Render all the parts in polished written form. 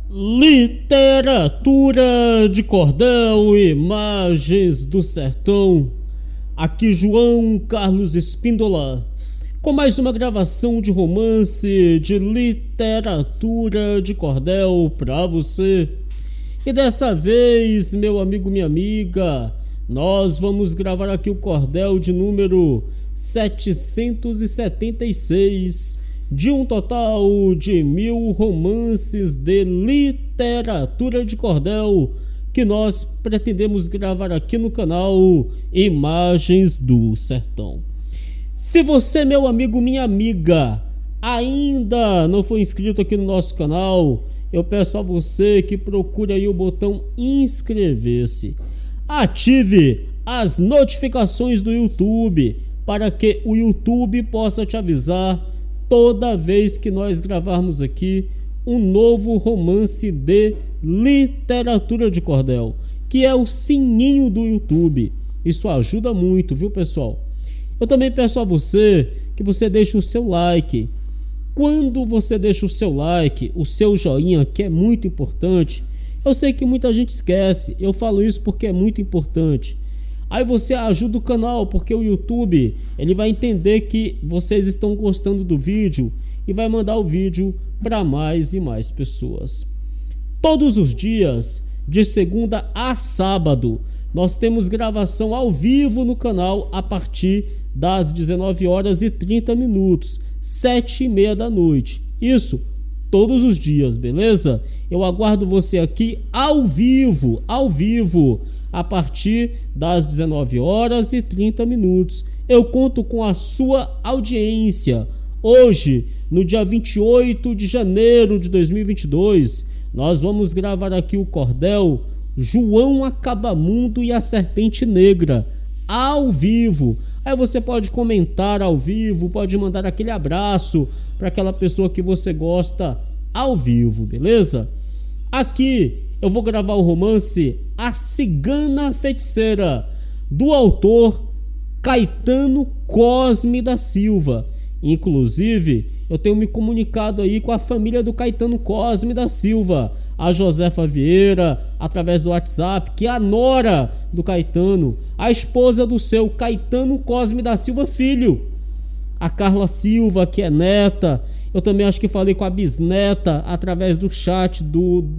Literatura de cordel, imagens do sertão. Aqui João Carlos Espíndola, com mais uma gravação de romance de literatura de cordel pra você. E dessa vez, meu amigo, minha amiga, nós vamos gravar aqui o cordel de número 776, de um total de 1000 romances de literatura de cordel que nós pretendemos gravar aqui no canal Imagens do Sertão. Se você, meu amigo, minha amiga, ainda não foi inscrito aqui no nosso canal, eu peço a você que procure aí o botão inscrever-se. Ative as notificações do YouTube para que o YouTube possa te avisar toda vez que nós gravarmos aqui um novo romance de literatura de cordel, que é o sininho do YouTube. Isso ajuda muito, viu, pessoal? Eu também peço a você que você deixe o seu like. Quando você deixa o seu like, o seu joinha, que é muito importante, eu sei que muita gente esquece, eu falo isso porque é muito importante. Aí você ajuda o canal, porque o YouTube ele vai entender que vocês estão gostando do vídeo e vai mandar o vídeo para mais e mais pessoas. Todos os dias, de segunda a sábado, nós temos gravação ao vivo no canal a partir das 19h30, 7h30 da noite. Isso, todos os dias, beleza? Eu aguardo você aqui ao vivo, a partir das 19h30. Eu conto com a sua audiência. Hoje, no dia 28 de janeiro de 2022, nós vamos gravar aqui o cordel João Acabamundo e a Serpente Negra, ao vivo. Aí você pode comentar ao vivo, pode mandar aquele abraço para aquela pessoa que você gosta ao vivo, beleza? Aqui eu vou gravar o romance A Cigana Feiticeira, do autor Caetano Cosme da Silva. Inclusive, eu tenho me comunicado aí com a família do Caetano Cosme da Silva, a Josefa Vieira, através do WhatsApp, que é a nora do Caetano, a esposa do seu Caetano Cosme da Silva filho, a Carla Silva, que é neta. Eu também acho que falei com a bisneta através do chat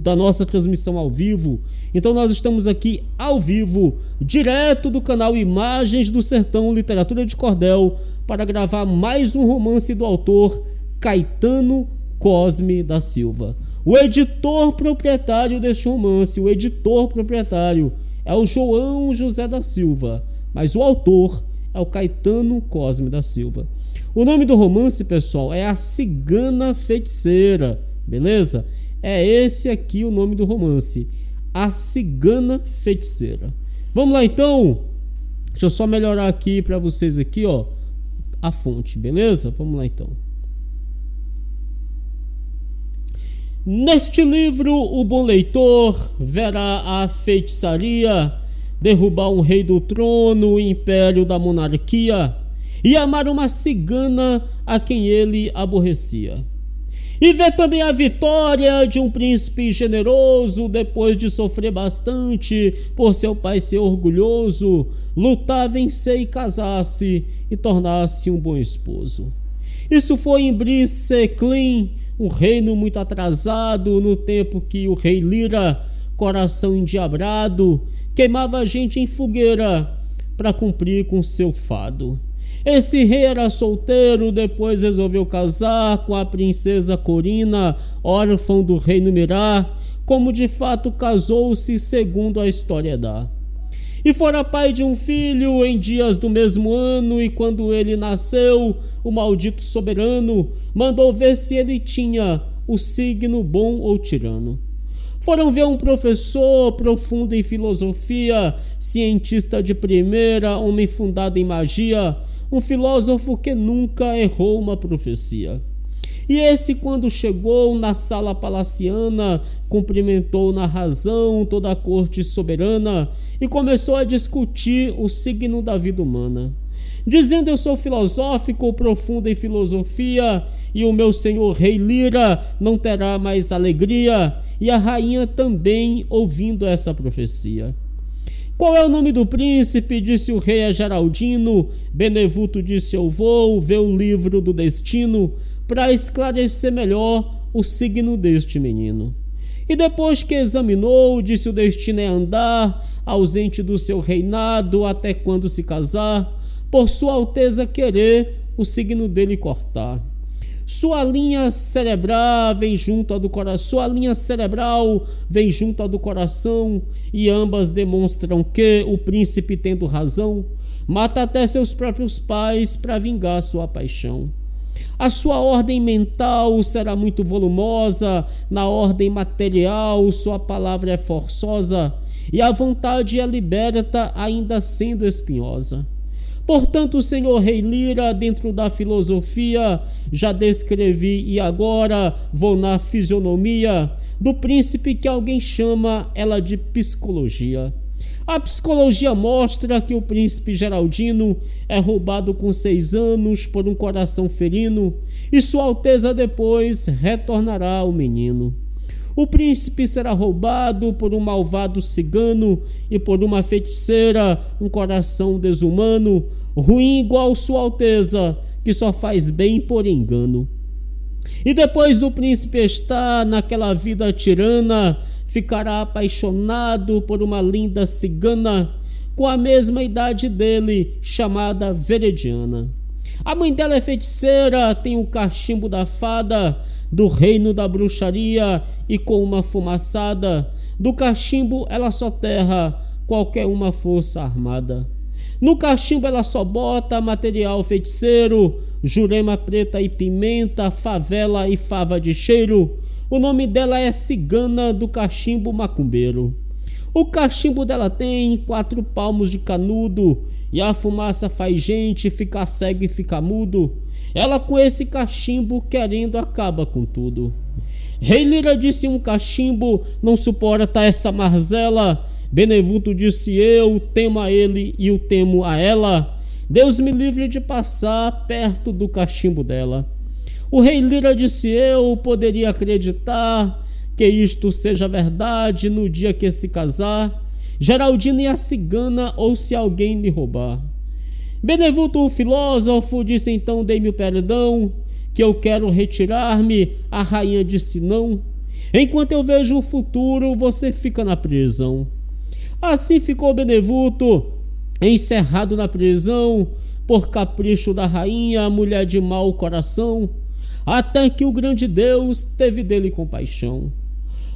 da nossa transmissão ao vivo. Então nós estamos aqui ao vivo, direto do canal Imagens do Sertão, Literatura de Cordel, para gravar mais um romance do autor Caetano Cosme da Silva. O editor proprietário deste romance, o editor proprietário é o João José da Silva, mas o autor é o Caetano Cosme da Silva. O nome do romance, pessoal, é A Cigana Feiticeira, beleza? É esse aqui o nome do romance, A Cigana Feiticeira. Vamos lá então? Deixa eu só melhorar aqui para vocês aqui, ó, a fonte, beleza? Vamos lá então. Neste livro, o bom leitor verá a feitiçaria derrubar um rei do trono, o império da monarquia, e amar uma cigana a quem ele aborrecia. E vê também a vitória de um príncipe generoso, depois de sofrer bastante por seu pai ser orgulhoso, lutar, vencer e casar-se e tornar-se um bom esposo. Isso foi em Brice-Clim, um reino muito atrasado, no tempo que o rei Lira, coração endiabrado, queimava a gente em fogueira para cumprir com seu fado. Esse rei era solteiro, depois resolveu casar com a princesa Corina, órfã do rei Numirá, como de fato casou-se segundo a história dá. E fora pai de um filho em dias do mesmo ano, e quando ele nasceu, o maldito soberano mandou ver se ele tinha o signo bom ou tirano. Foram ver um professor profundo em filosofia, cientista de primeira, homem fundado em magia, um filósofo que nunca errou uma profecia. E esse, quando chegou na sala palaciana, cumprimentou na razão toda a corte soberana e começou a discutir o signo da vida humana, dizendo: eu sou filosófico, profundo em filosofia, e o meu senhor rei Lira não terá mais alegria, e a rainha também ouvindo essa profecia. Qual é o nome do príncipe? Disse o rei a Geraldino. Benevuto disse: eu vou ver o livro do destino para esclarecer melhor o signo deste menino. E depois que examinou, disse: o destino é andar, ausente do seu reinado até quando se casar, por sua alteza querer o signo dele cortar. Sua linha cerebral vem junto à do coração, e ambas demonstram que o príncipe, tendo razão, mata até seus próprios pais para vingar sua paixão. A sua ordem mental será muito volumosa, na ordem material sua palavra é forçosa, e a vontade é liberta, ainda sendo espinhosa. Portanto, senhor rei Lira, dentro da filosofia, já descrevi e agora vou na fisionomia do príncipe que alguém chama ela de psicologia. A psicologia mostra que o príncipe Geraldino é roubado com 6 anos por um coração ferino e sua alteza depois retornará ao menino. O príncipe será roubado por um malvado cigano e por uma feiticeira, um coração desumano, ruim igual sua alteza, que só faz bem por engano. E depois do príncipe estar naquela vida tirana, ficará apaixonado por uma linda cigana com a mesma idade dele, chamada Verediana. A mãe dela é feiticeira, tem o cachimbo da fada, do reino da bruxaria, e com uma fumaçada do cachimbo ela soterra qualquer uma força armada. No cachimbo ela só bota material feiticeiro, jurema preta e pimenta, favela e fava de cheiro. O nome dela é cigana do cachimbo macumbeiro. O cachimbo dela tem 4 palmos de canudo, e a fumaça faz gente ficar cego e ficar mudo. Ela com esse cachimbo querendo acaba com tudo. Rei Lira disse: um cachimbo não suporta essa marzela. Benevuto disse: eu temo a ele e o temo a ela. Deus me livre de passar perto do cachimbo dela. O rei Lira disse: eu poderia acreditar que isto seja verdade no dia que se casar Geraldino e a cigana, ou se alguém lhe roubar. Benevuto, o filósofo, disse: então dei-me o perdão, que eu quero retirar-me. A rainha disse: não, enquanto eu vejo o futuro, você fica na prisão. Assim ficou Benevuto encerrado na prisão, por capricho da rainha, mulher de mau coração, até que o grande Deus teve dele compaixão.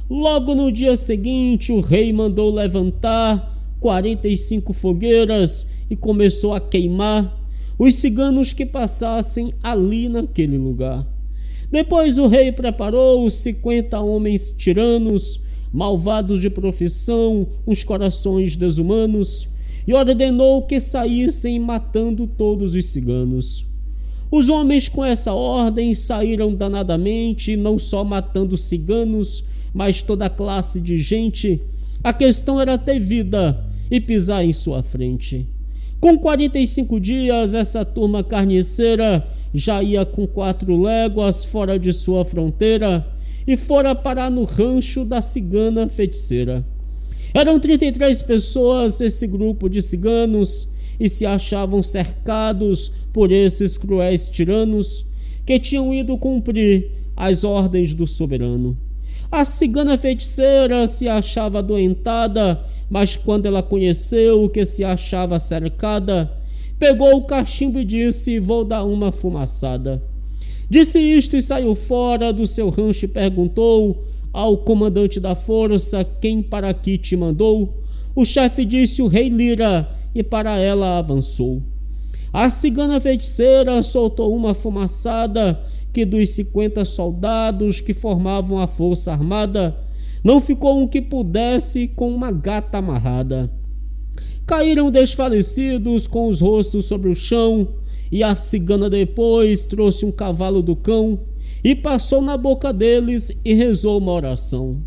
Logo no dia seguinte, o rei mandou levantar 45 fogueiras e começou a queimar os ciganos que passassem ali naquele lugar. Depois o rei preparou 50 homens tiranos, malvados de profissão, uns corações desumanos, e ordenou que saíssem matando todos os ciganos. Os homens com essa ordem saíram danadamente, não só matando ciganos, mas toda classe de gente. A questão era ter vida e pisar em sua frente. Com 45 dias, essa turma carniceira já ia com 4 léguas fora de sua fronteira e fora parar no rancho da cigana feiticeira. Eram 33 pessoas esse grupo de ciganos e se achavam cercados por esses cruéis tiranos que tinham ido cumprir as ordens do soberano. A cigana feiticeira se achava adoentada, mas quando ela conheceu que se achava cercada, pegou o cachimbo e disse: vou dar uma fumaçada. Disse isto e saiu fora do seu rancho e perguntou ao comandante da força: quem para aqui te mandou? O chefe disse: o rei Lira, e para ela avançou. A cigana feiticeira soltou uma fumaçada que dos 50 soldados que formavam a força armada, não ficou um que pudesse com uma gata amarrada. Caíram desfalecidos com os rostos sobre o chão, e a cigana depois trouxe um cavalo do cão e passou na boca deles e rezou uma oração.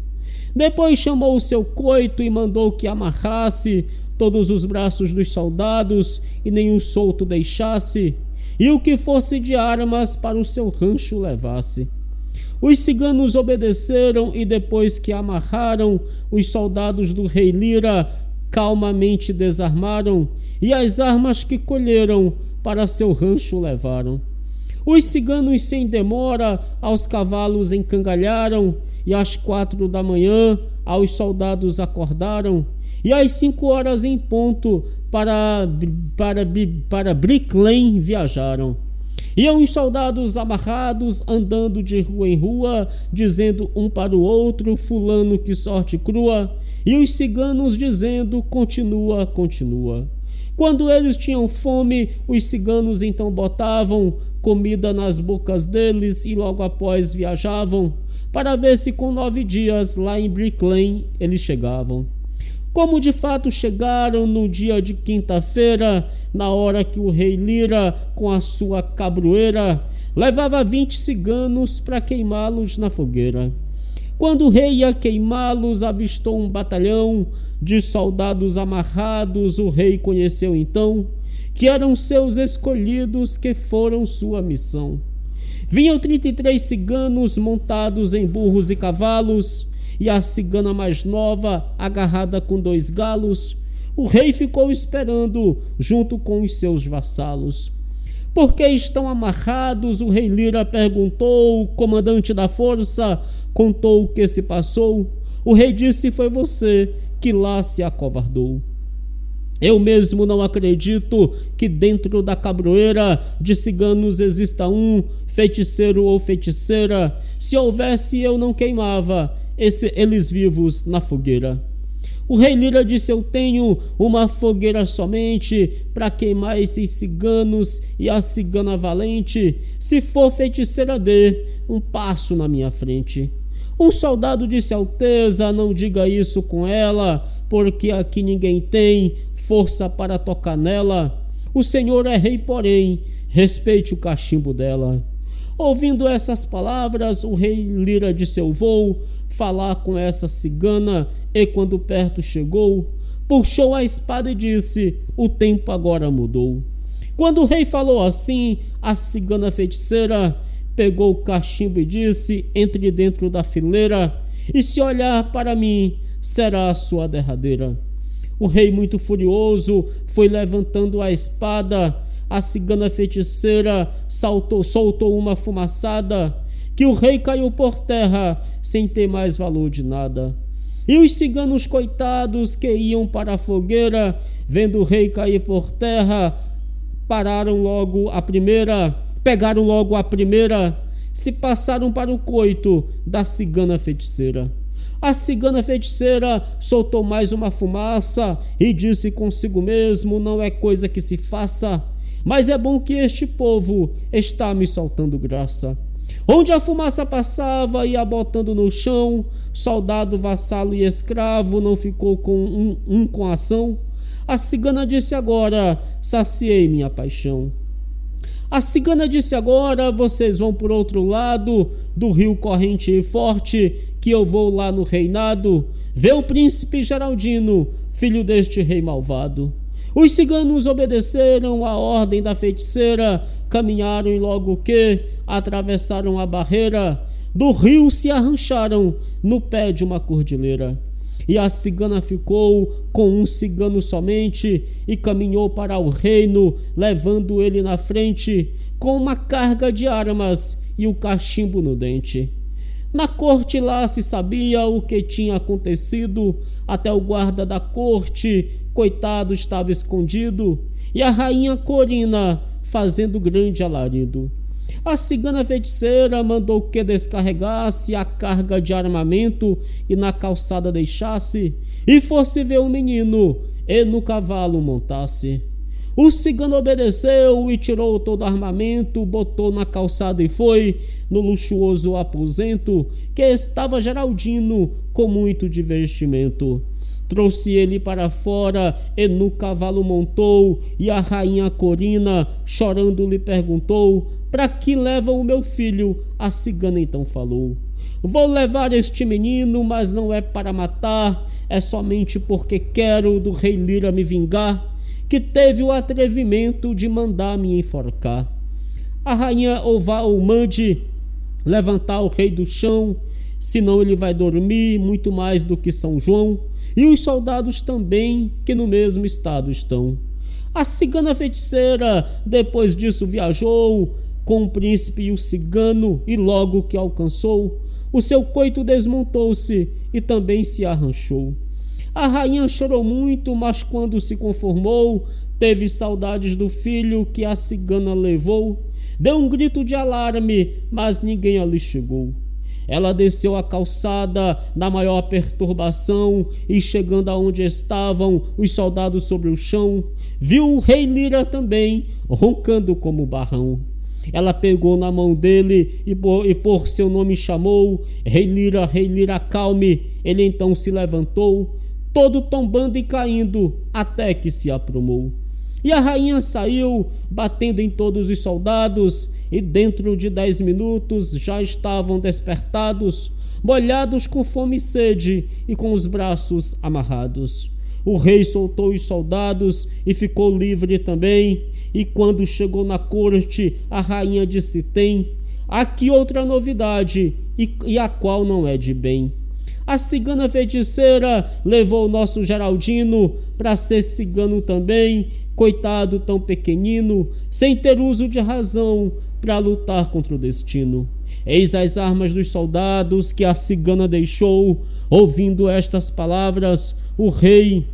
Depois chamou o seu coito e mandou que amarrasse todos os braços dos soldados e nenhum solto deixasse, e o que fosse de armas para o seu rancho levasse. Os ciganos obedeceram e depois que amarraram, os soldados do rei Lira calmamente desarmaram e as armas que colheram para seu rancho levaram. Os ciganos sem demora aos cavalos encangalharam e às 4 da manhã aos soldados acordaram e às 5 horas em ponto para Brick Lane viajaram. Iam os soldados amarrados, andando de rua em rua, dizendo um para o outro, fulano que sorte crua, e os ciganos dizendo, continua, continua. Quando eles tinham fome, os ciganos então botavam comida nas bocas deles e logo após viajavam, para ver se com 9 dias lá em Brick Lane eles chegavam. Como de fato chegaram no dia de quinta-feira, na hora que o rei Lira, com a sua cabroeira, levava 20 ciganos para queimá-los na fogueira. Quando o rei ia queimá-los, avistou um batalhão de soldados amarrados. O rei conheceu então que eram seus escolhidos, que foram sua missão. Vinham 33 ciganos montados em burros e cavalos, e a cigana mais nova agarrada com 2 galos. O rei ficou esperando junto com os seus vassalos. Por que estão amarrados? O rei Lira perguntou. O comandante da força contou o que se passou. O rei disse: foi você que lá se acovardou. Eu mesmo não acredito que dentro da cabroeira de ciganos exista um feiticeiro ou feiticeira. Se houvesse, eu não queimava eles vivos na fogueira. O rei Lira disse: eu tenho uma fogueira somente para queimar esses ciganos e a cigana valente. Se for feiticeira, dê um passo na minha frente. Um soldado disse: Alteza, não diga isso com ela, porque aqui ninguém tem força para tocar nela. O senhor é rei, porém, respeite o cachimbo dela. Ouvindo essas palavras, o rei Lira disse: eu vou falar com essa cigana. E quando perto chegou, puxou a espada e disse: o tempo agora mudou. Quando o rei falou assim, a cigana feiticeira pegou o cachimbo e disse: entre dentro da fileira, e se olhar para mim, será a sua derradeira. O rei, muito furioso, foi levantando a espada. A cigana feiticeira soltou uma fumaçada, que o rei caiu por terra, sem ter mais valor de nada. E os ciganos coitados que iam para a fogueira, vendo o rei cair por terra, pegaram logo a primeira, se passaram para o coito da cigana feiticeira. A cigana feiticeira soltou mais uma fumaça e disse consigo mesmo: não é coisa que se faça, mas é bom que este povo está me soltando graça. Onde a fumaça passava, ia botando no chão, soldado, vassalo e escravo, não ficou com com ação. A cigana disse: agora saciei minha paixão. A cigana disse: agora vocês vão por outro lado do rio corrente e forte, que eu vou lá no reinado ver o príncipe Geraldino, filho deste rei malvado. Os ciganos obedeceram à ordem da feiticeira, caminharam e logo que atravessaram a barreira do rio se arrancharam no pé de uma cordilheira. E a cigana ficou com um cigano somente e caminhou para o reino, levando ele na frente com uma carga de armas e o cachimbo no dente. Na corte lá se sabia o que tinha acontecido, até o guarda da corte, coitado, estava escondido, e a rainha Corina fazendo grande alarido. A cigana feiticeira mandou que descarregasse a carga de armamento e na calçada deixasse, e fosse ver o menino e no cavalo montasse. O cigano obedeceu e tirou todo o armamento, botou na calçada e foi no luxuoso aposento que estava Geraldino com muito divertimento. Trouxe ele para fora e no cavalo montou, e a rainha Corina chorando lhe perguntou: para que leva o meu filho? A cigana então falou: vou levar este menino, mas não é para matar, é somente porque quero do rei Lira me vingar, que teve o atrevimento de mandar me enforcar. A rainha Oumande levantar o rei do chão, senão ele vai dormir muito mais do que São João, e os soldados também, que no mesmo estado estão. A cigana feiticeira, depois disso, viajou com o príncipe e o cigano, e logo que alcançou, o seu coito desmontou-se e também se arranchou. A rainha chorou muito, mas quando se conformou, teve saudades do filho que a cigana levou. Deu um grito de alarme, mas ninguém ali chegou. Ela desceu a calçada na maior perturbação e, chegando aonde estavam os soldados sobre o chão, viu o rei Lira também, roncando como barrão. Ela pegou na mão dele e por seu nome chamou: Rei Lira, calme. Ele então se levantou, todo tombando e caindo, até que se aprumou. E a rainha saiu, batendo em todos os soldados, e dentro de 10 minutos já estavam despertados, molhados com fome e sede e com os braços amarrados. O rei soltou os soldados e ficou livre também, e quando chegou na corte, a rainha disse: tem aqui outra novidade, e a qual não é de bem. A cigana feiticeira levou o nosso Geraldino para ser cigano também, coitado tão pequenino, sem ter uso de razão para lutar contra o destino. Eis as armas dos soldados que a cigana deixou. Ouvindo estas palavras, o rei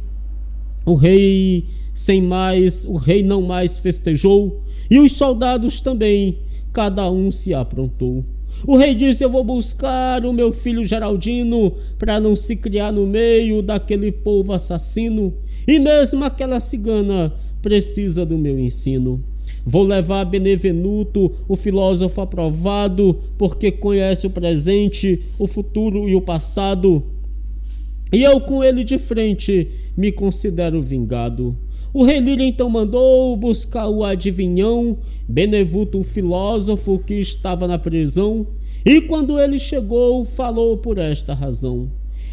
não mais festejou, e os soldados também, cada um se aprontou. O rei disse: eu vou buscar o meu filho Geraldino, para não se criar no meio daquele povo assassino, e mesmo aquela cigana precisa do meu ensino. Vou levar Benevenuto, o filósofo aprovado, porque conhece o presente, o futuro e o passado, e eu com ele de frente me considero vingado. O rei Lira então mandou buscar o adivinhão, Benevenuto, o filósofo que estava na prisão, e quando ele chegou, falou por esta razão: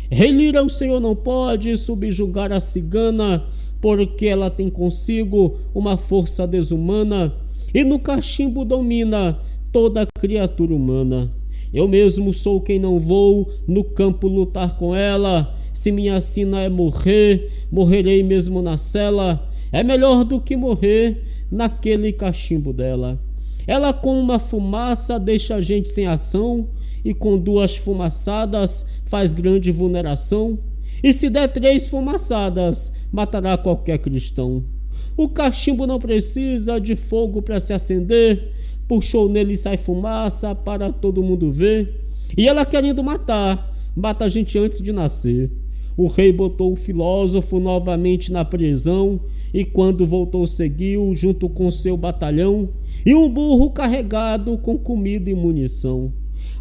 Rei Lira, o senhor não pode subjugar a cigana, porque ela tem consigo uma força desumana, e no cachimbo domina toda criatura humana. Eu mesmo sou quem não vou no campo lutar com ela. Se minha sina é morrer, morrerei mesmo na cela. É melhor do que morrer naquele cachimbo dela. Ela com uma fumaça deixa a gente sem ação, e com 2 fumaçadas faz grande vulneração. E se der 3 fumaçadas, matará qualquer cristão. O cachimbo não precisa de fogo para se acender, puxou nele e sai fumaça para todo mundo ver. E ela querendo matar, mata a gente antes de nascer. O rei botou o filósofo novamente na prisão, e quando voltou seguiu junto com seu batalhão, e um burro carregado com comida e munição.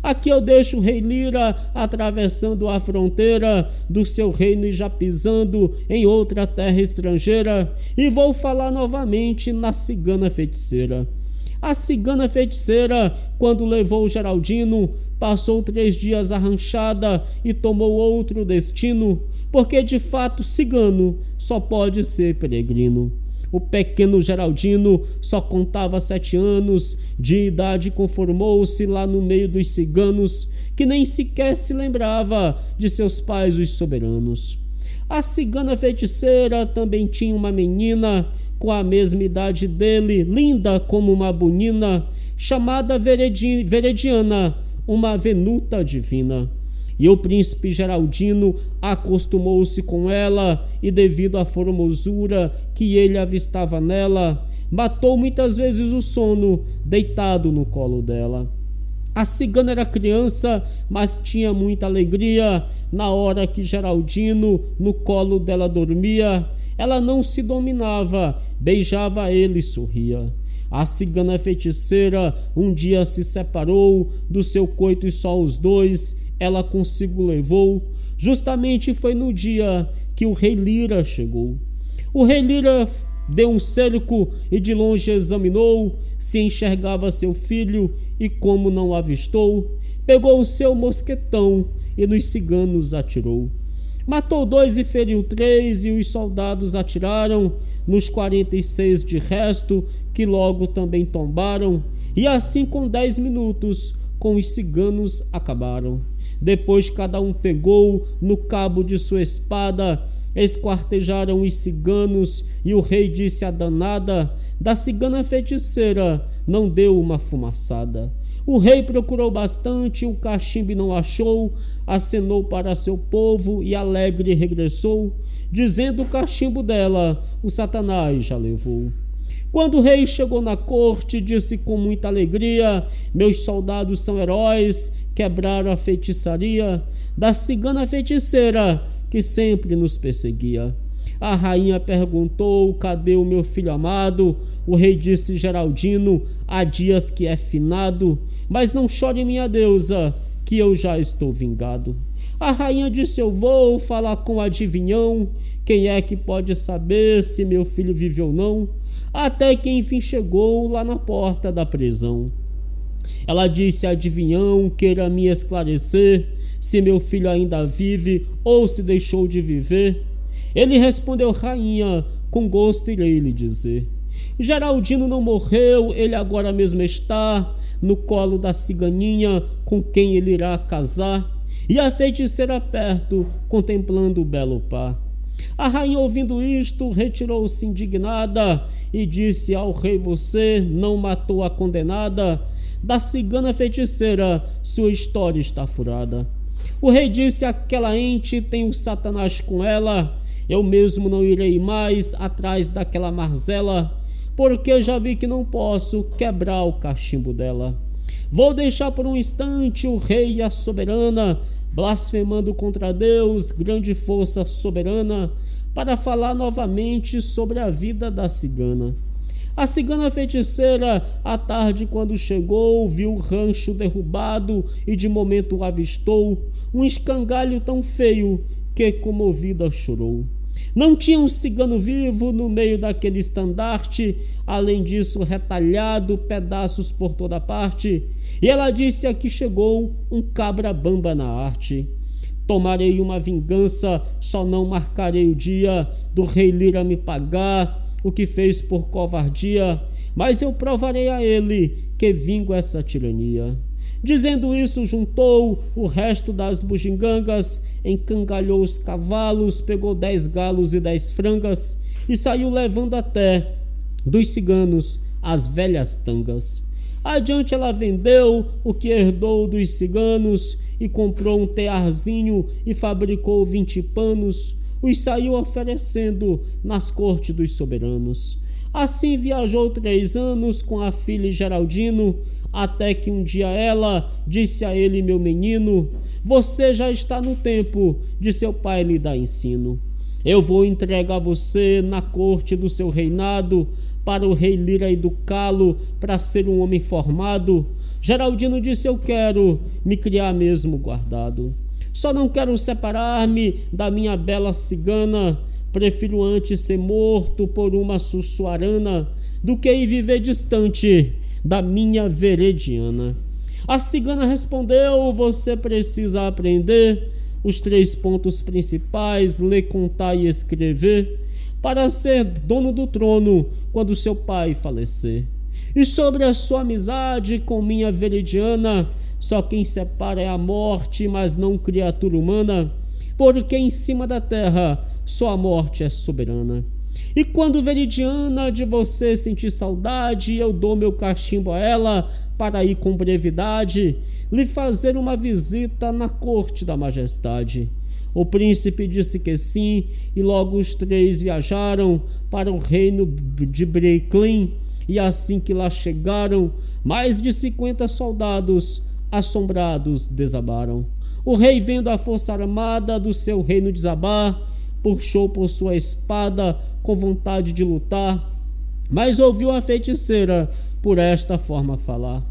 Aqui eu deixo o rei Lira atravessando a fronteira do seu reino e já pisando em outra terra estrangeira, e vou falar novamente na cigana feiticeira. A cigana feiticeira, quando levou o Geraldino, passou 3 dias arranchada e tomou outro destino, porque de fato cigano só pode ser peregrino. O pequeno Geraldino só contava 7 anos de idade, conformou-se lá no meio dos ciganos, que nem sequer se lembrava de seus pais os soberanos. A cigana feiticeira também tinha uma menina com a mesma idade dele, linda como uma bonina, chamada Verediana, uma venuta divina. E o príncipe Geraldino acostumou-se com ela, e devido à formosura que ele avistava nela, matou muitas vezes o sono deitado no colo dela. A cigana era criança, mas tinha muita alegria. Na hora que Geraldino no colo dela dormia, ela não se dominava, beijava ele e sorria. A cigana feiticeira um dia se separou do seu coito, e só os 2 ela consigo levou. Justamente foi no dia que o rei Lira chegou. O rei Lira deu um cerco e de longe examinou se enxergava seu filho, e como não avistou, pegou o seu mosquetão e nos ciganos atirou. Matou 2 e feriu 3, e os soldados atiraram nos 46 de resto, que logo também tombaram. E assim com 10 minutos com os ciganos acabaram. Depois cada um pegou no cabo de sua espada, esquartejaram os ciganos, e o rei disse à danada: da cigana feiticeira não deu uma fumaçada. O rei procurou bastante, o cachimbo não achou, acenou para seu povo e alegre regressou, dizendo: o cachimbo dela o Satanás já levou. Quando o rei chegou na corte, disse com muita alegria: meus soldados são heróis, quebraram a feitiçaria da cigana feiticeira que sempre nos perseguia. A rainha perguntou: cadê o meu filho amado? O rei disse: Geraldino, há dias que é finado, mas não chore, minha deusa, que eu já estou vingado. A rainha disse: eu vou falar com o adivinhão, quem é que pode saber se meu filho vive ou não? Até que enfim chegou lá na porta da prisão. Ela disse: adivinhão, queira me esclarecer se meu filho ainda vive ou se deixou de viver. Ele respondeu: rainha, com gosto irei lhe dizer. Geraldino não morreu, ele agora mesmo está no colo da ciganinha com quem ele irá casar, e a feiticeira perto, contemplando o belo par. A rainha, ouvindo isto, retirou-se indignada e disse ao rei: você não matou a condenada? Da cigana feiticeira sua história está furada. O rei disse: aquela ente tem o Satanás com ela, eu mesmo não irei mais atrás daquela marzela, porque já vi que não posso quebrar o cachimbo dela. Vou deixar por um instante o rei e a soberana, blasfemando contra Deus, grande força soberana, para falar novamente sobre a vida da cigana. A cigana feiticeira, à tarde quando chegou, viu o rancho derrubado e de momento avistou um escangalho tão feio que comovida chorou. Não tinha um cigano vivo no meio daquele estandarte, além disso retalhado, pedaços por toda parte. E ela disse: aqui chegou um cabra bamba na arte. Tomarei uma vingança, só não marcarei o dia do rei Lira me pagar o que fez por covardia, mas eu provarei a ele que vingo essa tirania. Dizendo isso, juntou o resto das bugigangas, encangalhou os cavalos, pegou 10 galos e 10 frangas e saiu levando até dos ciganos as velhas tangas. Adiante ela vendeu o que herdou dos ciganos e comprou um tearzinho e fabricou 20 panos, os saiu oferecendo nas cortes dos soberanos. Assim viajou 3 anos com a filha Geraldino, até que um dia ela disse a ele: meu menino, você já está no tempo de seu pai lhe dar ensino. Eu vou entregar você na corte do seu reinado, para o rei Lira educá-lo para ser um homem formado. Geraldino disse: eu quero me criar mesmo guardado. Só não quero separar-me da minha bela cigana, prefiro antes ser morto por uma sussuarana do que ir viver distante da minha verediana. A cigana respondeu: você precisa aprender os 3 pontos principais, ler, contar e escrever, para ser dono do trono quando seu pai falecer. E sobre a sua amizade com minha verediana, só quem separa é a morte, mas não criatura humana, porque em cima da terra só a morte é soberana. E quando veridiana de você sentir saudade, eu dou meu cachimbo a ela para ir com brevidade lhe fazer uma visita na corte da majestade. O príncipe disse que sim, e logo os 3 viajaram para o reino de Breclin, e assim que lá chegaram, mais de 50 soldados assombrados desabaram. O rei, vendo a força armada do seu reino desabar, puxou por sua espada com vontade de lutar, mas ouviu a feiticeira por esta forma falar: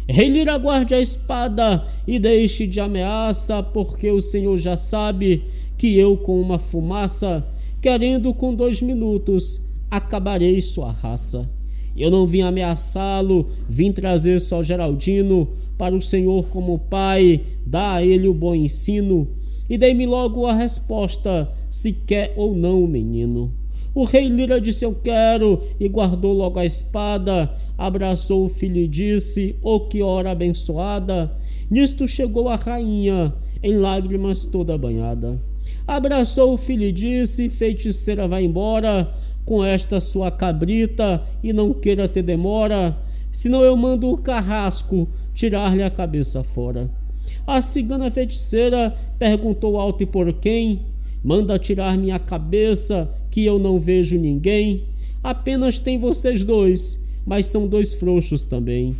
rei Lira, guarde a espada e deixe de ameaça, porque o senhor já sabe que eu, com uma fumaça, querendo com 2 minutos, acabarei sua raça. Eu não vim ameaçá-lo, vim trazer só Geraldino para o senhor como pai, dá a ele o bom ensino, e dei-me logo a resposta, se quer ou não o menino. O rei Lira disse: eu quero, e guardou logo a espada. Abraçou o filho e disse: oh, que hora abençoada. Nisto chegou a rainha, em lágrimas toda banhada. Abraçou o filho e disse: feiticeira, vai embora com esta sua cabrita e não queira ter demora, senão eu mando o carrasco tirar-lhe a cabeça fora. A cigana feiticeira perguntou alto: e por quem? Manda tirar minha cabeça, que eu não vejo ninguém. Apenas tem vocês dois, mas são dois frouxos também.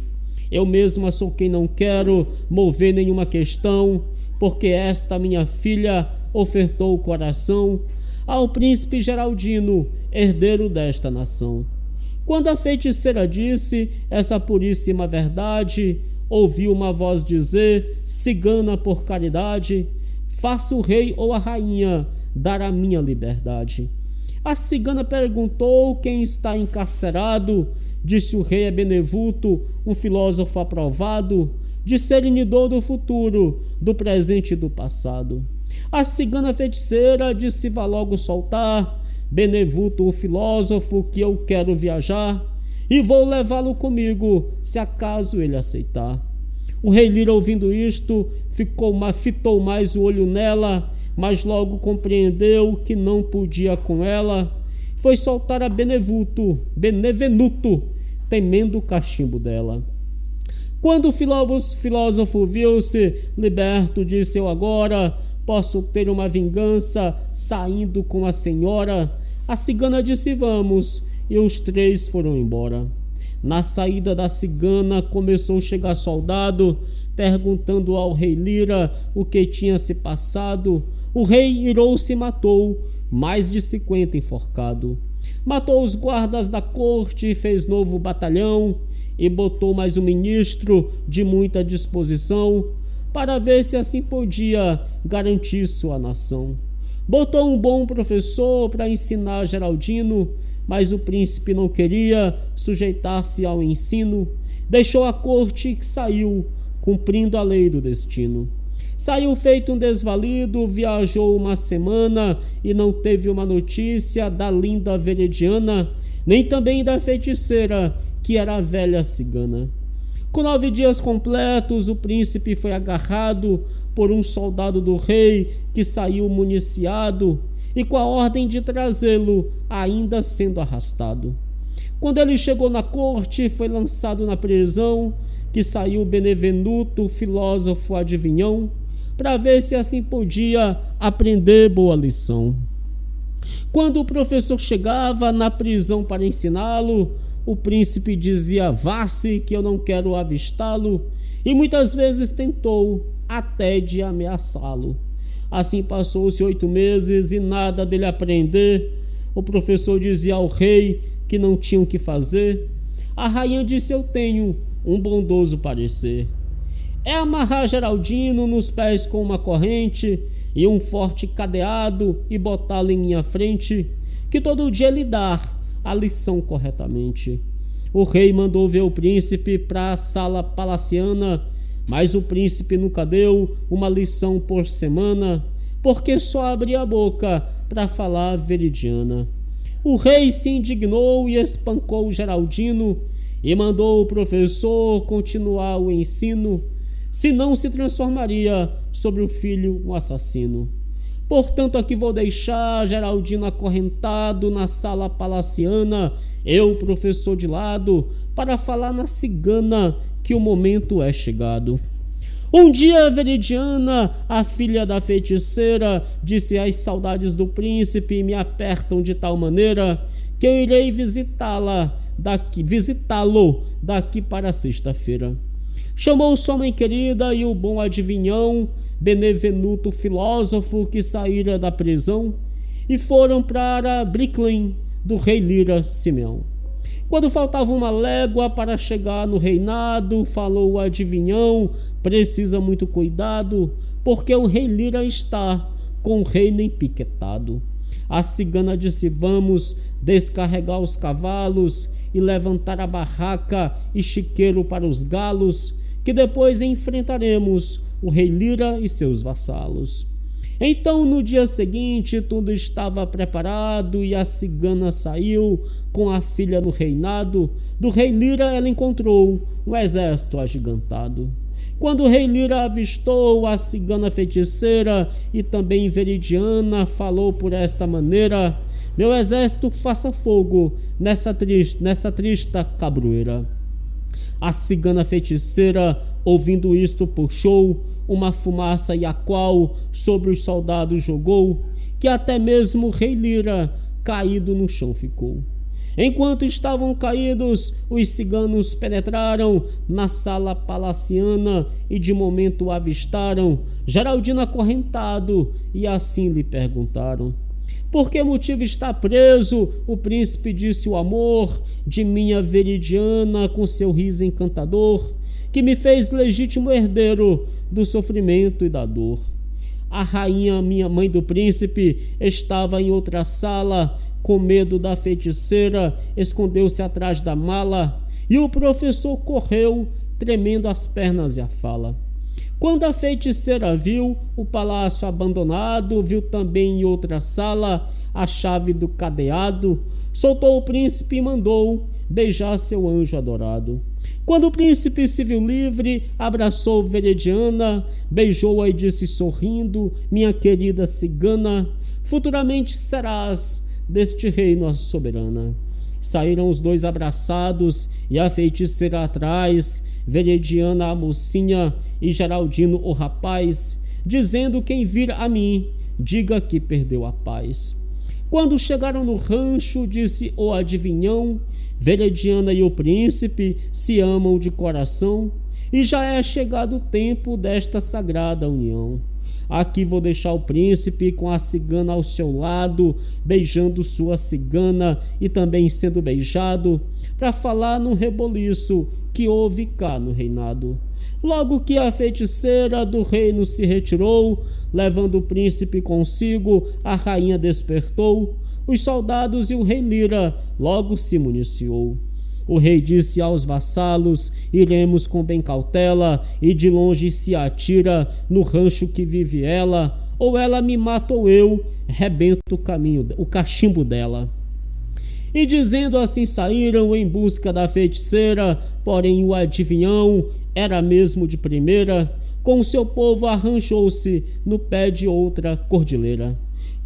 Eu mesma sou quem não quero mover nenhuma questão, porque esta minha filha ofertou o coração ao príncipe Geraldino, herdeiro desta nação. Quando a feiticeira disse essa puríssima verdade, ouviu uma voz dizer: cigana, por caridade, faça o rei ou a rainha dar a minha liberdade. A cigana perguntou quem está encarcerado. Disse o rei: é Benevuto, um filósofo aprovado, discernidor do futuro, do presente e do passado. A cigana feiticeira disse: vá logo soltar Benevuto, o filósofo, que eu quero viajar e vou levá-lo comigo, se acaso ele aceitar. O rei Lira, ouvindo isto, fitou mais o olho nela, mas logo compreendeu que não podia com ela. Foi soltar a Benevenuto, temendo o cachimbo dela. Quando o filósofo viu-se liberto, disse: eu agora posso ter uma vingança saindo com a senhora. A cigana disse: vamos, e os três foram embora. Na saída da cigana começou a chegar soldado, perguntando ao rei Lira o que tinha se passado. O rei irou-se e matou mais de 50 enforcado. Matou os guardas da corte, fez novo batalhão e botou mais um ministro de muita disposição para ver se assim podia garantir sua nação. Botou um bom professor para ensinar Geraldino, mas o príncipe não queria sujeitar-se ao ensino. Deixou a corte e saiu, cumprindo a lei do destino. Saiu feito um desvalido, viajou uma semana e não teve uma notícia da linda verediana, nem também da feiticeira, que era a velha cigana. Com 9 dias completos, o príncipe foi agarrado por um soldado do rei que saiu municiado e com a ordem de trazê-lo, ainda sendo arrastado. Quando ele chegou na corte, foi lançado na prisão, que saiu Benevenuto, filósofo adivinhão, para ver se assim podia aprender boa lição. Quando o professor chegava na prisão para ensiná-lo, o príncipe dizia: vá-se, que eu não quero avistá-lo, e muitas vezes tentou até de ameaçá-lo. Assim passou-se 8 meses e nada dele aprender. O professor dizia ao rei que não tinha o que fazer. A rainha disse: eu tenho um bondoso parecer. É amarrar Geraldino nos pés com uma corrente e um forte cadeado e botá-lo em minha frente, que todo dia lhe dar a lição corretamente. O rei mandou ver o príncipe para a sala palaciana, mas o príncipe nunca deu uma lição por semana, porque só abria a boca para falar veridiana. O rei se indignou e espancou Geraldino e mandou o professor continuar o ensino, senão se transformaria sobre o filho um assassino. Portanto, aqui vou deixar Geraldino acorrentado na sala palaciana, eu, professor, de lado, para falar na cigana que o momento é chegado. Um dia a Veridiana, a filha da feiticeira, disse: as saudades do príncipe me apertam de tal maneira que eu irei visitá-lo daqui para sexta-feira. Chamou sua mãe querida e o bom adivinhão, Benevenuto, filósofo, que saíra da prisão, e foram para Bricklin, do rei Lira Simeão. Quando faltava uma légua para chegar no reinado, falou o adivinhão: precisa muito cuidado, porque o rei Lira está com o reino empiquetado. A cigana disse: vamos descarregar os cavalos e levantar a barraca e chiqueiro para os galos, que depois enfrentaremos o rei Lira e seus vassalos. Então, no dia seguinte, tudo estava preparado e a cigana saiu com a filha no reinado. Do rei Lira ela encontrou um exército agigantado. Quando o rei Lira avistou a cigana feiticeira e também veridiana, falou por esta maneira: meu exército faça fogo nessa trista cabroeira. A cigana feiticeira, ouvindo isto, puxou uma fumaça e a qual sobre os soldados jogou, que até mesmo o rei Lira caído no chão ficou. Enquanto estavam caídos, os ciganos penetraram na sala palaciana e de momento o avistaram Geraldino acorrentado e assim lhe perguntaram: por que motivo está preso? O príncipe disse: o amor de minha veridiana com seu riso encantador, que me fez legítimo herdeiro do sofrimento e da dor. A rainha, minha mãe do príncipe, estava em outra sala, com medo da feiticeira, escondeu-se atrás da mala, e o professor correu, tremendo as pernas e a fala. Quando a feiticeira viu o palácio abandonado, viu também em outra sala a chave do cadeado, soltou o príncipe e mandou beijar seu anjo adorado. Quando o príncipe se viu livre, abraçou Veridiana, beijou-a e disse sorrindo: minha querida cigana, futuramente serás deste reino a soberana. Saíram os dois abraçados e a feiticeira atrás, Veridiana a mocinha e Geraldino o rapaz, dizendo: quem vir a mim, diga que perdeu a paz. Quando chegaram no rancho, disse o adivinhão: Veridiana e o príncipe se amam de coração e já é chegado o tempo desta sagrada união. Aqui vou deixar o príncipe com a cigana ao seu lado, beijando sua cigana e também sendo beijado, para falar no reboliço que houve cá no reinado. Logo que a feiticeira do reino se retirou, levando o príncipe consigo, a rainha despertou. Os soldados e o rei Lira logo se municiou. O rei disse aos vassalos: iremos com bem cautela, e de longe se atira no rancho que vive ela, ou ela me mata ou eu rebento o cachimbo dela. E dizendo assim saíram em busca da feiticeira, porém o adivinhão era mesmo de primeira, com seu povo arranjou-se no pé de outra cordilheira.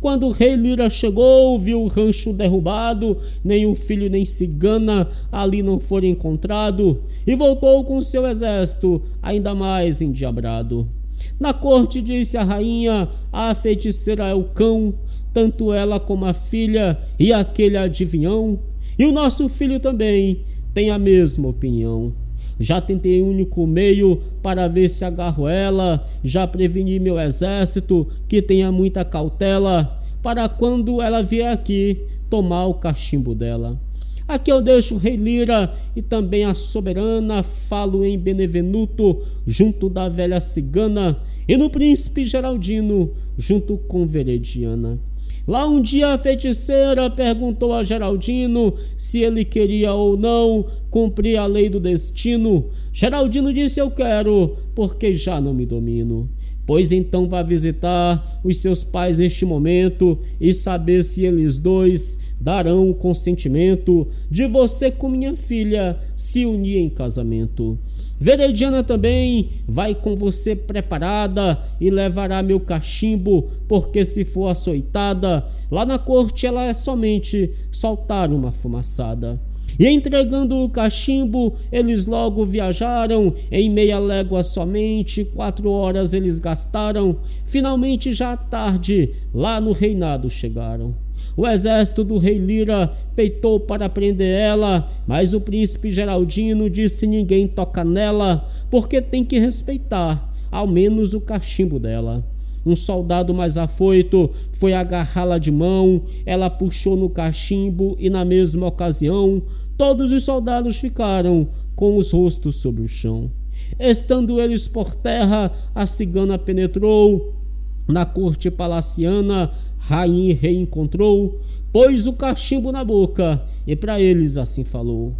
Quando o rei Lira chegou, viu o rancho derrubado, nem o filho nem cigana ali não foram encontrado, e voltou com seu exército ainda mais endiabrado. Na corte disse a rainha: a feiticeira é o cão, tanto ela como a filha e aquele adivinhão, e o nosso filho também tem a mesma opinião. Já tentei único meio para ver se agarro ela, já preveni meu exército que tenha muita cautela, para quando ela vier aqui tomar o cachimbo dela. Aqui eu deixo o rei Lira e também a soberana, falo em benevenuto junto da velha cigana, e no príncipe Geraldino junto com Veridiana. Lá um dia a feiticeira perguntou a Geraldino se ele queria ou não cumprir a lei do destino. Geraldino disse: eu quero, porque já não me domino. Pois então vá visitar os seus pais neste momento e saber se eles dois darão o consentimento de você com minha filha se unir em casamento. Veridiana também vai com você preparada e levará meu cachimbo, porque se for açoitada, lá na corte ela é somente soltar uma fumaçada. E entregando o cachimbo, eles logo viajaram, em meia légua somente, 4 horas eles gastaram, finalmente já à tarde, lá no reinado chegaram. O exército do rei Lira peitou para prender ela, mas o príncipe Geraldino disse: ninguém toca nela, porque tem que respeitar, ao menos o cachimbo dela. Um soldado mais afoito foi agarrá-la de mão, ela puxou no cachimbo e na mesma ocasião todos os soldados ficaram com os rostos sobre o chão. Estando eles por terra, a cigana penetrou na corte palaciana, rainha e rei encontrou, pôs o cachimbo na boca e para eles assim falou: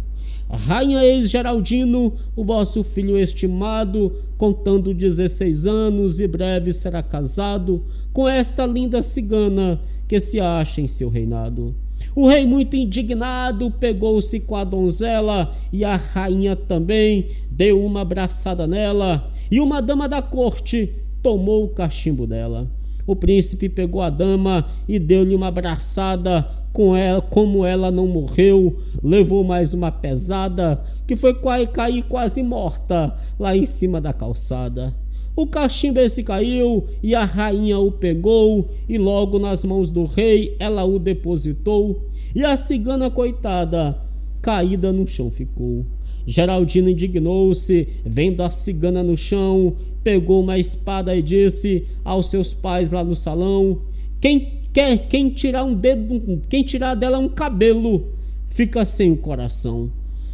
Rainha ex-Geraldino, o vosso filho estimado, contando 16 anos e breve será casado com esta linda cigana que se acha em seu reinado. O rei, muito indignado, pegou-se com a donzela e a rainha também deu uma abraçada nela, e uma dama da corte tomou o cachimbo dela. O príncipe pegou a dama e deu-lhe uma abraçada. Com ela, como ela não morreu, levou mais uma pesada, que foi cair quase morta lá em cima da calçada. O cachimbo esse caiu e a rainha o pegou, e logo nas mãos do rei ela o depositou, e a cigana coitada caída no chão ficou. Geraldino indignou-se, vendo a cigana no chão, pegou uma espada e disse aos seus pais lá no salão: quem tirar dela um cabelo, fica sem o coração.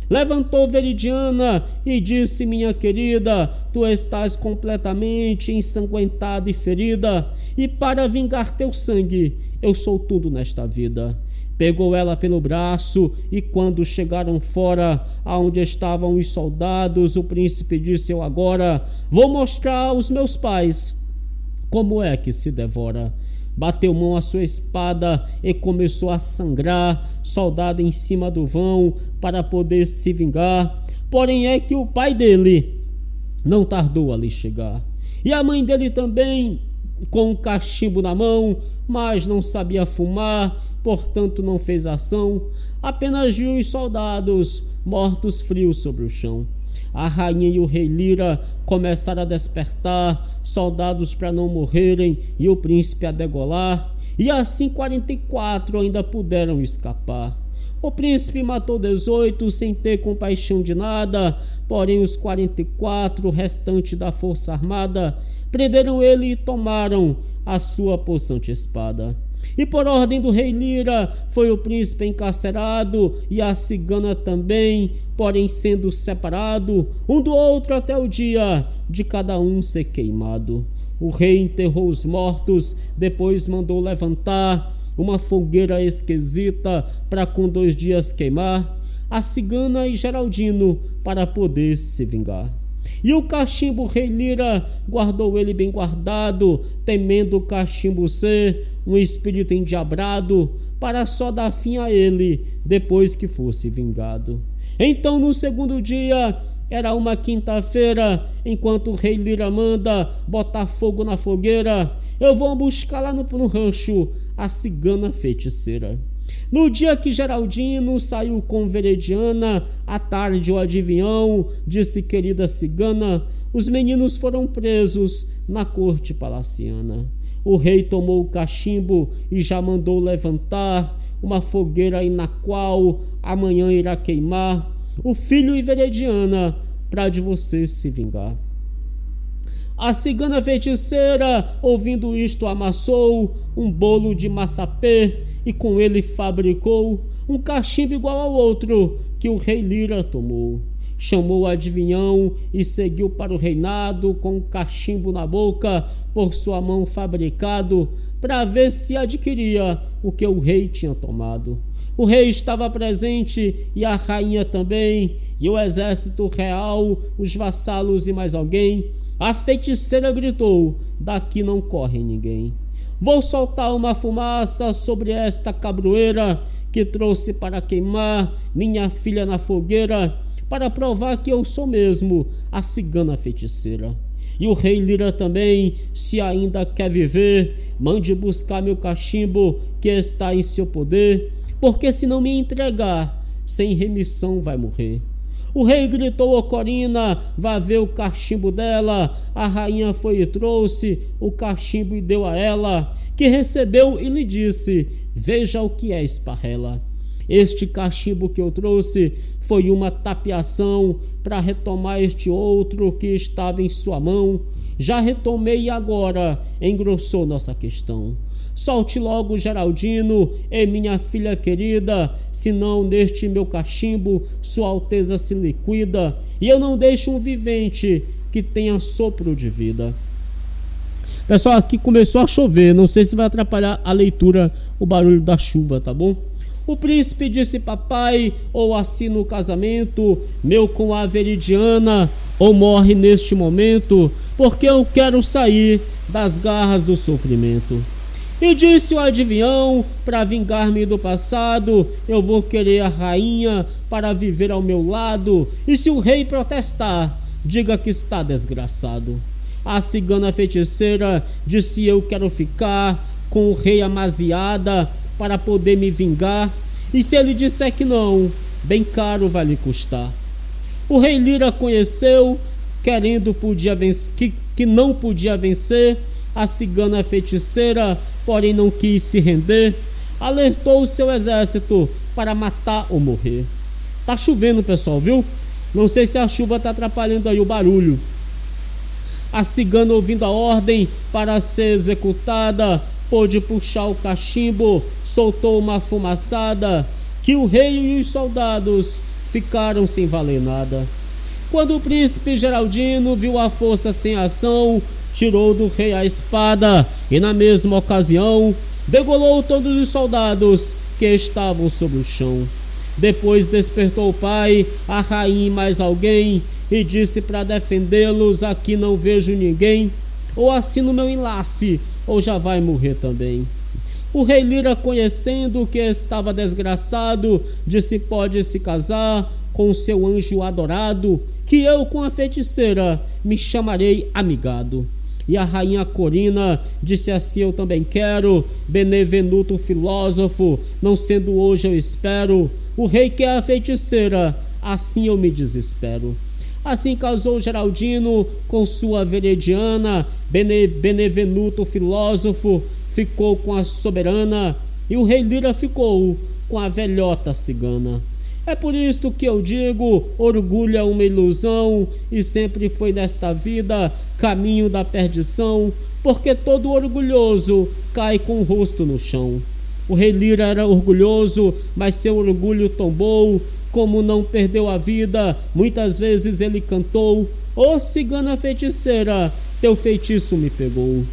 Levantou Veridiana e disse: minha querida, tu estás completamente ensanguentada e ferida, e para vingar teu sangue, eu sou tudo nesta vida. Pegou ela pelo braço, e quando chegaram fora, aonde estavam os soldados, o príncipe disse: eu agora vou mostrar aos meus pais como é que se devora. Bateu mão à sua espada e começou a sangrar, soldado em cima do vão, para poder se vingar. Porém é que o pai dele não tardou a lhe chegar, e a mãe dele também, com um cachimbo na mão, mas não sabia fumar, portanto não fez ação, apenas viu os soldados mortos frios sobre o chão. A rainha e o rei Lira começaram a despertar, soldados para não morrerem, e o príncipe a degolar, e assim 44 ainda puderam escapar. O príncipe matou 18 sem ter compaixão de nada, porém os 44 restantes da força armada prenderam ele e tomaram a sua possante espada. E por ordem do rei Lira foi o príncipe encarcerado, e a cigana também, porém sendo separado um do outro até o dia de cada um ser queimado. O rei enterrou os mortos, depois mandou levantar uma fogueira esquisita para com 2 dias queimar a cigana e Geraldino para poder se vingar. E o cachimbo rei Lira guardou ele bem guardado, temendo o cachimbo ser um espírito endiabrado, para só dar fim a ele depois que fosse vingado. Então no segundo dia, era uma quinta-feira, enquanto o rei Lira manda botar fogo na fogueira, eu vou buscar lá no rancho a cigana feiticeira. No dia que Geraldino saiu com Veridiana, à tarde o adivinhão disse: querida cigana, os meninos foram presos na corte palaciana. O rei tomou o cachimbo e já mandou levantar uma fogueira na qual amanhã irá queimar o filho e Veridiana para de você se vingar. A cigana feiticeira, ouvindo isto, amassou um bolo de maçapê e com ele fabricou um cachimbo igual ao outro que o rei Lira tomou. Chamou o adivinhão e seguiu para o reinado com o cachimbo na boca, por sua mão fabricado, para ver se adquiria o que o rei tinha tomado. O rei estava presente e a rainha também, e o exército real, os vassalos e mais alguém. A feiticeira gritou: daqui não corre ninguém. Vou soltar uma fumaça sobre esta cabroeira que trouxe para queimar minha filha na fogueira, para provar que eu sou mesmo a cigana feiticeira. E o rei Lira também, se ainda quer viver, mande buscar meu cachimbo que está em seu poder, porque se não me entregar, sem remissão vai morrer. O rei gritou: ô Corina, vá ver o cachimbo dela. A rainha foi e trouxe o cachimbo e deu a ela, que recebeu e lhe disse: veja o que é esparrela. Este cachimbo que eu trouxe foi uma tapiação para retomar este outro que estava em sua mão. Já retomei e agora engrossou nossa questão. Solte logo, Geraldino, e minha filha querida, senão neste meu cachimbo sua alteza se liquida, e eu não deixo um vivente que tenha sopro de vida. Pessoal, aqui começou a chover, não sei se vai atrapalhar a leitura, o barulho da chuva, tá bom? O príncipe disse: papai, ou assina o casamento meu com a Veridiana, ou morre neste momento, porque eu quero sair das garras do sofrimento. E disse o adivinhão: para vingar-me do passado, eu vou querer a rainha para viver ao meu lado, e se o rei protestar, diga que está desgraçado. A cigana feiticeira disse: eu quero ficar com o rei amaziada para poder me vingar, e se ele disser que não, bem caro vai lhe custar. O rei Lira conheceu, querendo que não podia vencer a cigana feiticeira, porém não quis se render, alertou o seu exército para matar ou morrer. Tá chovendo, pessoal, viu? Não sei se a chuva tá atrapalhando aí o barulho. A cigana, ouvindo a ordem para ser executada, pôde puxar o cachimbo, soltou uma fumaçada, que o rei e os soldados ficaram sem valer nada. Quando o príncipe Geraldino viu a força sem ação, tirou do rei a espada e na mesma ocasião degolou todos os soldados que estavam sobre o chão. Depois despertou o pai, a rainha e mais alguém, e disse: para defendê-los aqui não vejo ninguém, ou assina o meu enlace, ou já vai morrer também. O rei Lira, conhecendo que estava desgraçado, disse: pode se casar com seu anjo adorado, que eu com a feiticeira me chamarei amigado. E a rainha Corina disse assim: eu também quero, Benevenuto filósofo, não sendo hoje eu espero, o rei quer a feiticeira, assim eu me desespero. Assim casou Geraldino com sua Veridiana, Benevenuto filósofo ficou com a soberana, e o rei Lira ficou com a velhota cigana. É por isto que eu digo: orgulho é uma ilusão, e sempre foi nesta vida caminho da perdição, porque todo orgulhoso cai com o rosto no chão. O rei Lira era orgulhoso, mas seu orgulho tombou. Como não perdeu a vida, muitas vezes ele cantou: ô cigana feiticeira, teu feitiço me pegou.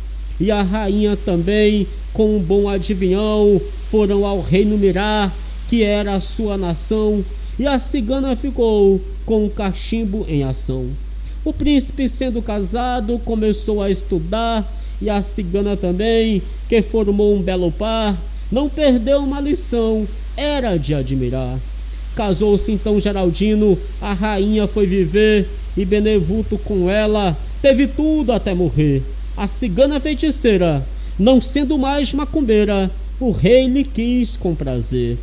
E a rainha também, com um bom adivinhão, foram ao reino Mirá, que era a sua nação, e a cigana ficou com o cachimbo em ação. O príncipe, sendo casado, começou a estudar, e a cigana também, que formou um belo par, não perdeu uma lição, era de admirar. Casou-se então Geraldino, a rainha foi viver, e Benevuto com ela teve tudo até morrer. A cigana feiticeira, não sendo mais macumbeira, o rei lhe quis com prazer.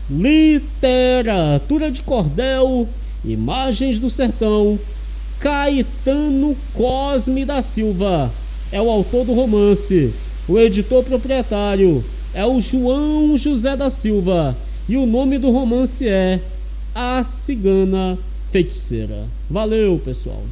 Literatura de cordel, imagens do sertão. Caetano Cosme da Silva é o autor do romance. O editor proprietário é o João José da Silva, e o nome do romance é A Cigana Feiticeira. Valeu, pessoal!